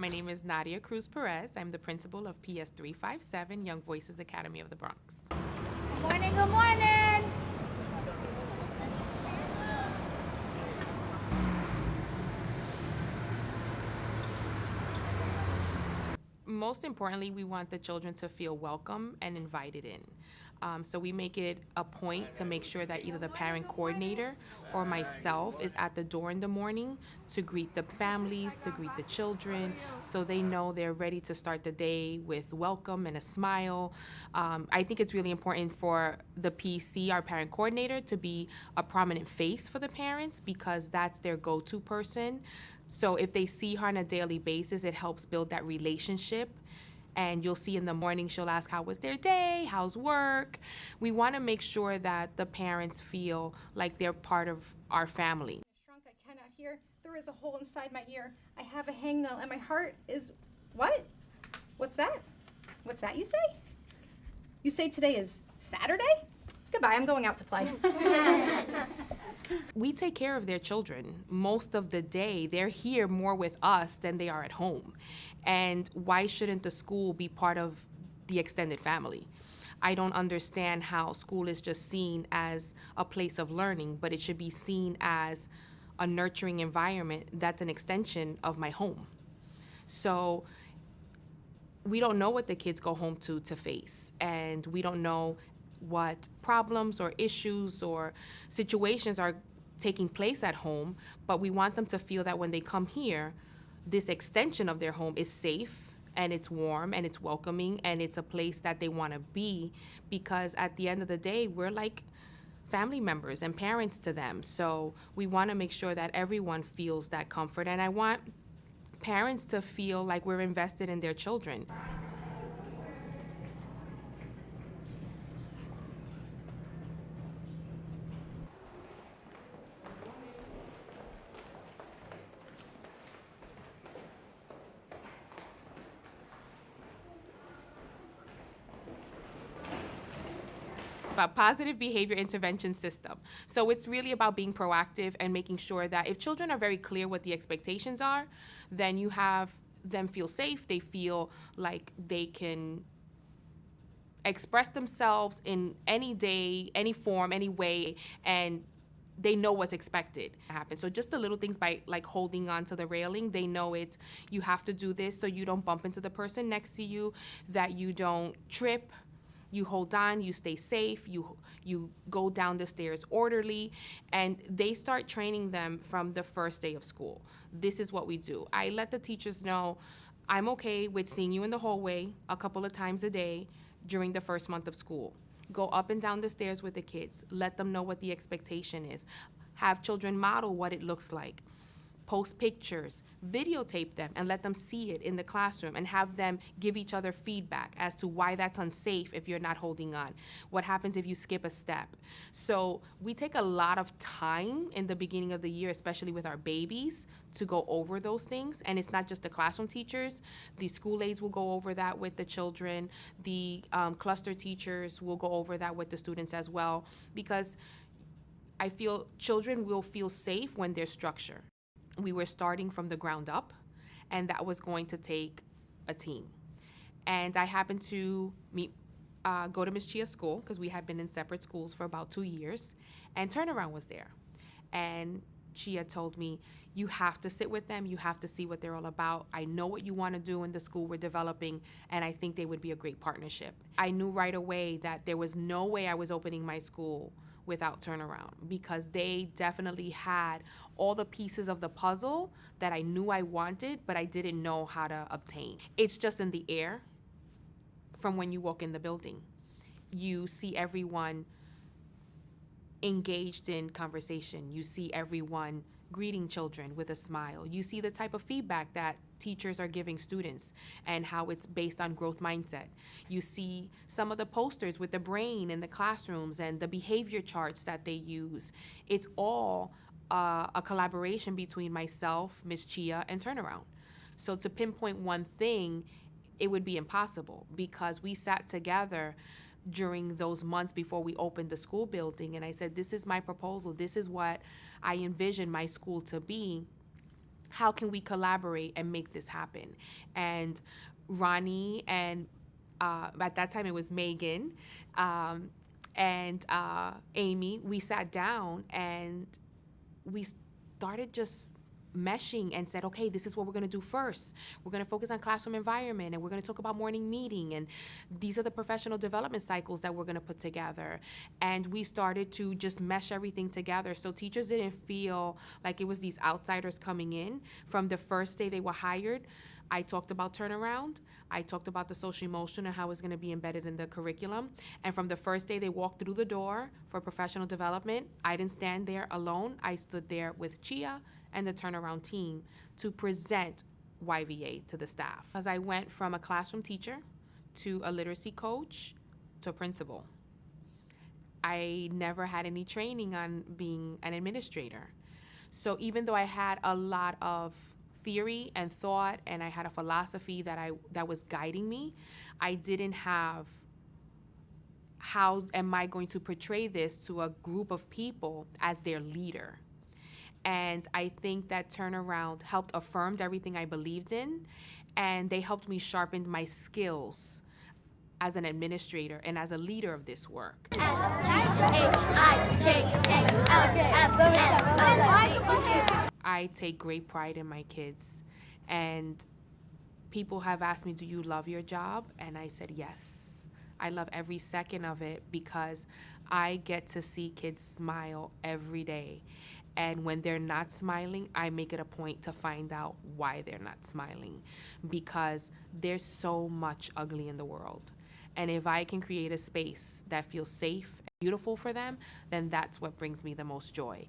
My name is Nadia Cruz Perez. I'm the principal of PS 357 Young Voices Academy of the Bronx. Good morning, good morning. Most importantly, we want the children to feel welcome and invited in. So we make it a point to make sure that either the parent coordinator or myself is at the door in the morning to greet the families, to greet the children, so they know they're ready to start the day with welcome and a smile. I think it's really important for the PC, our parent coordinator, to be a prominent face for the parents because that's their go-to person. So if they see her on a daily basis, it helps build that relationship. And you'll see in the morning, she'll ask, how was their day? How's work? We want to make sure that the parents feel like they're part of our family. Shrunk, I cannot hear. There is a hole inside my ear. I have a hangnail and my heart is, what? What's that? What's that you say? You say today is Saturday? Goodbye, I'm going out to play. We take care of their children most of the day. They're here more with us than they are at home. And why shouldn't the school be part of the extended family? I don't understand how school is just seen as a place of learning, but it should be seen as a nurturing environment that's an extension of my home. So we don't know what the kids go home to face, and we don't know what problems or issues or situations are taking place at home, but we want them to feel that when they come here, this extension of their home is safe and it's warm and it's welcoming and it's a place that they want to be, because at the end of the day, we're like family members and parents to them. So we want to make sure that everyone feels that comfort, and I want parents to feel like we're invested in their children. A positive behavior intervention system. So it's really about being proactive and making sure that if children are very clear what the expectations are, then you have them feel safe, they feel like they can express themselves in any day, any form, any way, and they know what's expected to happen. So just the little things, by like holding on to the railing, they know it's, you have to do this so you don't bump into the person next to you, that you don't trip. You hold on, you stay safe, you go down the stairs orderly, and they start training them from the first day of school. This is what we do. I let the teachers know I'm okay with seeing you in the hallway a couple of times a day during the first month of school. Go up and down the stairs with the kids. Let them know what the expectation is. Have children model what it looks like. Post pictures, videotape them, and let them see it in the classroom, and have them give each other feedback as to why that's unsafe if you're not holding on. What happens if you skip a step? So we take a lot of time in the beginning of the year, especially with our babies, to go over those things. And it's not just the classroom teachers. The school aides will go over that with the children. The cluster teachers will go over that with the students as well, because I feel children will feel safe when there's structure. We were starting from the ground up, and that was going to take a team. And I happened to go to Miss Chia's school, because we had been in separate schools for about 2 years, and Turnaround was there. And Chia told me, you have to sit with them, you have to see what they're all about. I know what you want to do in the school we're developing, and I think they would be a great partnership. I knew right away that there was no way I was opening my school without Turnaround, because they definitely had all the pieces of the puzzle that I knew I wanted, but I didn't know how to obtain. It's just in the air from when you walk in the building. You see everyone engaged in conversation. You see everyone greeting children with a smile. You see the type of feedback that teachers are giving students and how it's based on growth mindset. You see some of the posters with the brain in the classrooms and the behavior charts that they use. It's all a collaboration between myself, Ms. Chia, and Turnaround. So to pinpoint one thing, it would be impossible, because we sat together during those months before we opened the school building, and I said, this is my proposal, this is what I envision my school to be. how can we collaborate and make this happen? And Ronnie and at that time it was Megan and Amy, we sat down and we started just meshing and said, okay, this is what we're going to do first. We're going to focus on classroom environment, and we're going to talk about morning meeting, and these are the professional development cycles that we're going to put together. And we started to just mesh everything together so teachers didn't feel like it was these outsiders coming in. From the first day they were hired, I talked about turnaround. I talked about the social emotional and how it's going to be embedded in the curriculum. And from the first day they walked through the door for professional development, I didn't stand there alone. I stood there with Chia and the turnaround team to present YVA to the staff. As I went from a classroom teacher to a literacy coach to a principal. I never had any training on being an administrator. So even though I had a lot of theory and thought, and I had a philosophy that was guiding me, I didn't have how am I going to portray this to a group of people as their leader. And I think that turnaround helped affirmed everything I believed in, and they helped me sharpen my skills as an administrator and as a leader of this work. I take great pride in my kids, and people have asked me, do you love your job? And I said, yes. I love every second of it because I get to see kids smile every day. And when they're not smiling, I make it a point to find out why they're not smiling, because there's so much ugly in the world. And if I can create a space that feels safe and beautiful for them, then that's what brings me the most joy.